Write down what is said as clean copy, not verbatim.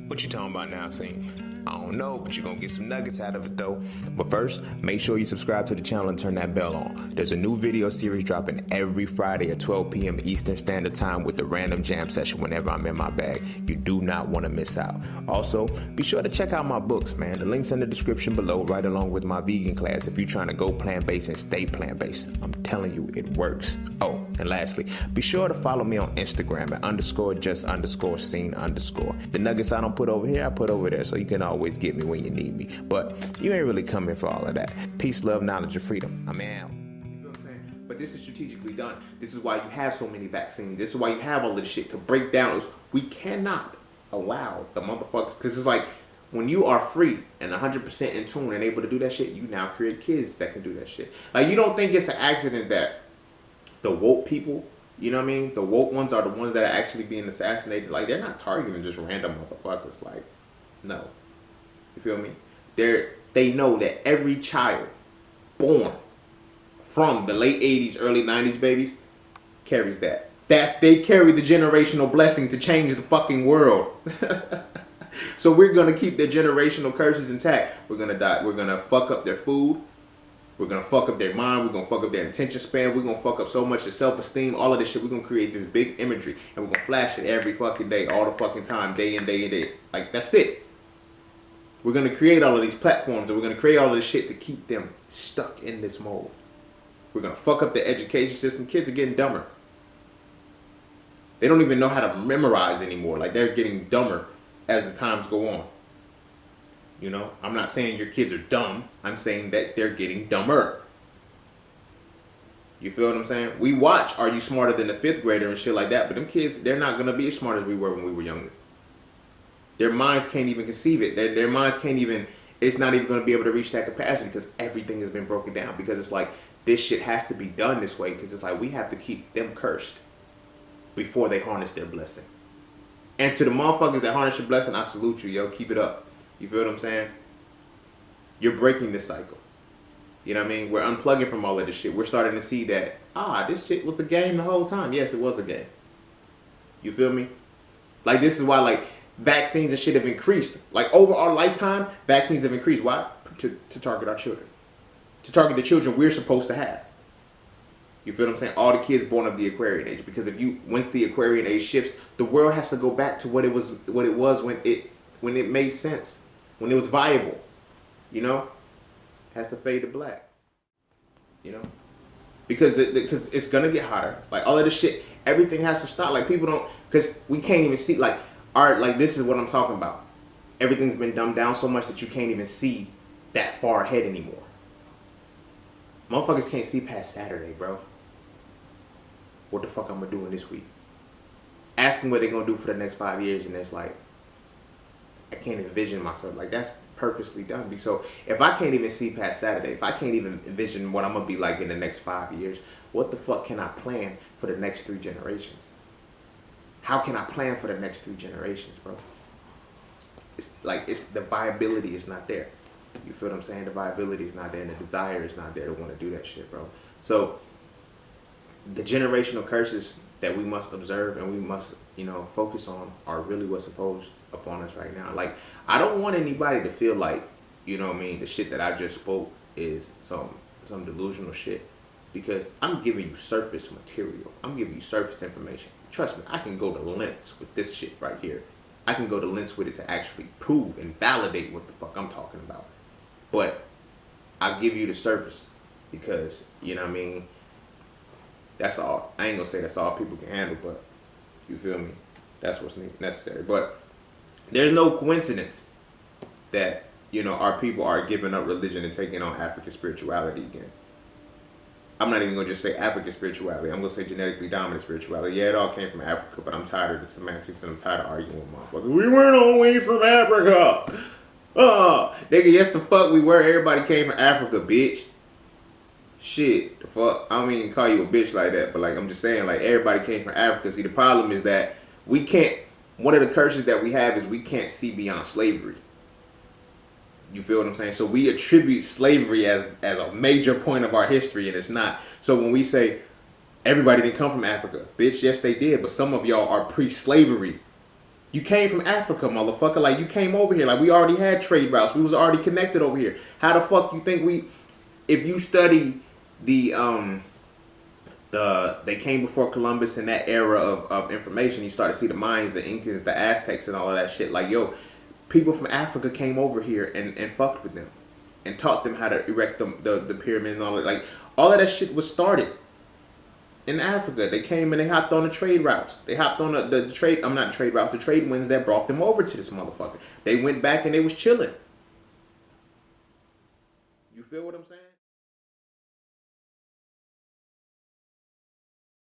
What you talking about now, Cine? I don't know, but you're gonna get some nuggets out of it though. But first, make sure you subscribe to the channel and turn that bell on. There's a new video series dropping every Friday at 12 p.m. Eastern Standard Time with the random jam session whenever I'm in my bag. You do not want to miss out. Also, be sure to check out my books, man. The link's in the description below, right along with my vegan class if you're trying to go plant-based and stay plant-based. I'm telling you, it works. Oh, and lastly, be sure to follow me on Instagram at _just_scene_. The nuggets I don't put over here, I put over there, so you can always get me when you need me. But you ain't really coming for all of that. Peace, love, knowledge, and freedom. I'm out. You feel what I'm saying? But this is strategically done. This is why you have so many vaccines. This is why you have all this shit to break down. We cannot allow the motherfuckers, because it's like when you are free and 100% in tune and able to do that shit, you now create kids that can do that shit. Like, you don't think it's an accident that the woke people, you know what I mean? The woke ones are the ones that are actually being assassinated. Like, they're not targeting just random motherfuckers. Like, no. You feel me? They know that every child born from the late 80s, early 90s babies carries that. They carry the generational blessing to change the fucking world. So we're going to keep their generational curses intact. We're going to die. We're going to fuck up their food. We're going to fuck up their mind. We're going to fuck up their attention span. We're going to fuck up so much their self-esteem. All of this shit. We're going to create this big imagery. And we're going to flash it every fucking day. All the fucking time. Day in, day in, day. Like, that's it. We're going to create all of these platforms. And we're going to create all of this shit to keep them stuck in this mold. We're going to fuck up the education system. Kids are getting dumber. They don't even know how to memorize anymore. Like, they're getting dumber as the times go on. You know, I'm not saying your kids are dumb. I'm saying that they're getting dumber. You feel what I'm saying? We watch Are You Smarter Than the Fifth Grader and shit like that, but them kids, they're not going to be as smart as we were when we were younger. Their minds can't even conceive it. Their minds can't even, it's not even going to be able to reach that capacity because everything has been broken down. Because it's like, this shit has to be done this way because it's like we have to keep them cursed before they harness their blessing. And to the motherfuckers that harness your blessing, I salute you, yo. Keep it up. You feel what I'm saying? You're breaking this cycle. You know what I mean? We're unplugging from all of this shit. We're starting to see that, this shit was a game the whole time. Yes, it was a game. You feel me? Like, this is why, like, vaccines and shit have increased. Like, over our lifetime, vaccines have increased. Why? To target our children. To target the children we're supposed to have. You feel what I'm saying? All the kids born of the Aquarian age. Because once the Aquarian age shifts, the world has to go back to what it was when it made sense. When it was viable, you know, has to fade to black, you know, because it's gonna get hotter. Like, all of this shit, everything has to stop. Like, people don't, because we can't even see, like, art. Like, this is what I'm talking about. Everything's been dumbed down so much that you can't even see that far ahead anymore. Motherfuckers can't see past Saturday, bro. What the fuck I'm gonna do in this week? Ask them what they're gonna do for the next 5 years, and it's like, I can't envision myself. Like, that's purposely done. So if I can't even see past Saturday, if I can't even envision what I'm going to be like in the next 5 years, what the fuck can I plan for the next 3 generations? How can I plan for the next 3 generations, bro? It's like, the viability is not there. You feel what I'm saying? The viability is not there, and the desire is not there to want to do that shit, bro. So the generational curses that we must observe and we must, you know, focus on are really what's imposed upon us right now. Like, I don't want anybody to feel like, you know what I mean, the shit that I just spoke is some delusional shit, because I'm giving you surface material. I'm giving you surface information. Trust me, I can go to lengths with this shit right here. I can go to lengths with it to actually prove and validate what the fuck I'm talking about. But I'll give you the surface because, you know what I mean, that's all. I ain't gonna say that's all people can handle, but you feel me? That's what's necessary. But there's no coincidence that, you know, our people are giving up religion and taking on African spirituality again. I'm not even gonna just say African spirituality. I'm gonna say genetically dominant spirituality. Yeah, it all came from Africa, but I'm tired of the semantics and I'm tired of arguing with motherfuckers. We weren't always from Africa. Nigga, yes the fuck we were. Everybody came from Africa, bitch. Shit, the fuck. I don't mean to call you a bitch like that, but like, I'm just saying, like, everybody came from Africa. See, the problem is that we can't, one of the curses that we have is we can't see beyond slavery. You feel what I'm saying? So we attribute slavery as a major point of our history, and it's not. So when we say everybody didn't come from Africa, bitch, yes they did, but some of y'all are pre-slavery. You came from Africa, motherfucker. Like, you came over here. Like, we already had trade routes. We was already connected over here. How the fuck you think we... If you study they came before Columbus in that era of information, you start to see the Mayans, the Incas, the Aztecs, and all of that shit. Like, yo, people from Africa came over here and fucked with them. And taught them how to erect the pyramid and all that. Like, all of that shit was started in Africa. They came and they hopped on the trade routes. They hopped on the trade, I'm not trade routes, the trade winds that brought them over to this motherfucker. They went back and they was chilling. You feel what I'm saying?